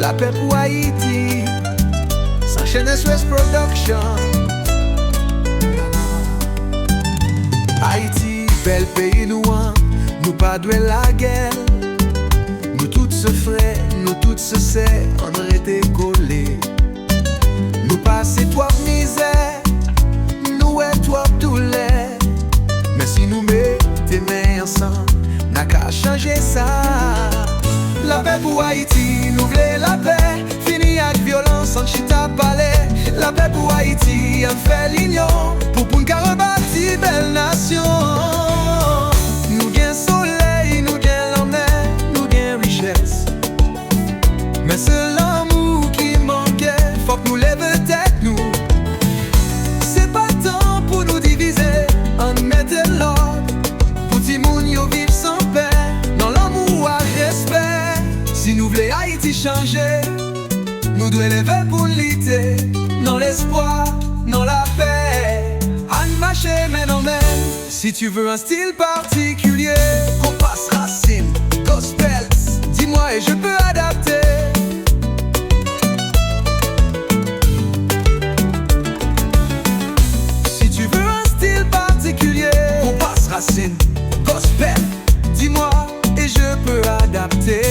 La paix pour Haïti, s'enchaîne SOS Production. Haïti, bel pays loin, nous pas doué la guerre. Nous tous se frais, nous tous se sait, on aurait été collés. Nous passer toi misère, nous et toi douleur. Mais si nous mettons mains ensemble, n'a qu'à changer ça. La paix pour Haïti, nous voulons la paix. Fini avec violence, on chita palais. La paix pour Haïti, on fait l'union pour nous rebâtir belle nation. Nous gain soleil, nous gain la mer, nous gain richesse. Mais c'est l'amour qui manquait, faut que nous lève tête nous. C'est pas temps pour nous diviser, on mette l'ordre. Pour ti moun yo vivre sans paix, dans l'amour et respect. Si nous voulons Haïti changer, nous devons lever pour lutter. Dans l'espoir, dans la paix, on marche main en main. Si tu veux un style particulier, Compas, Racine, Gospel, dis-moi et je peux adapter. Si tu veux un style particulier, Compas, Racine, Gospel, dis-moi et je peux adapter.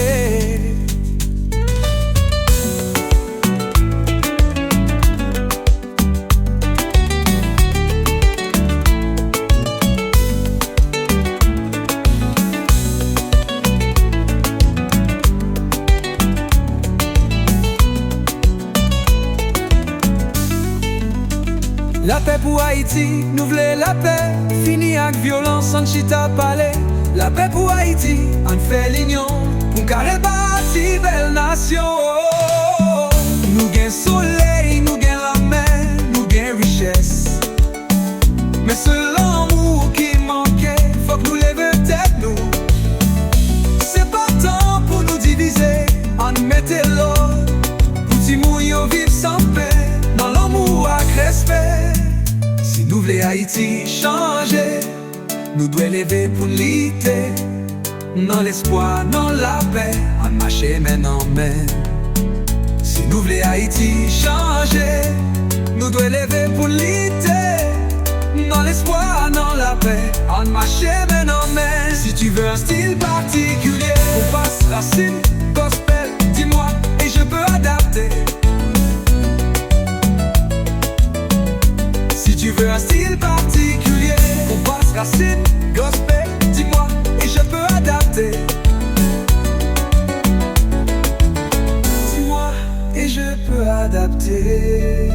La paix pour Haïti, nous voulons la paix. Fini avec violence, on chita palais. La paix pour Haïti, on fait l'union pour carrer bâtir belle nation. Nous gain soleil, nous gain la mer, nous gain richesse. Mais c'est l'amour qui manquait, faut que nous lève tête nous. C'est pas temps pour nous diviser, on mette l'ordre. Pour ti moun yo vivre sans paix, dans l'amour et respect. Si nous voulons Haïti changer, nous devons lever pour lutter. Dans l'espoir, dans la paix, on marche main en main. Si nous voulons Haïti changer, nous devons lever pour lutter. Dans l'espoir, dans la paix, on marche main en main. Si tu veux un style particulier, Compas, Racine, Gospel, dis-moi et je peux adapter. Si tu veux un style particulier, Compas, Racine, Gospel, dis-moi et je peux adapter. Dis-moi et je peux adapter.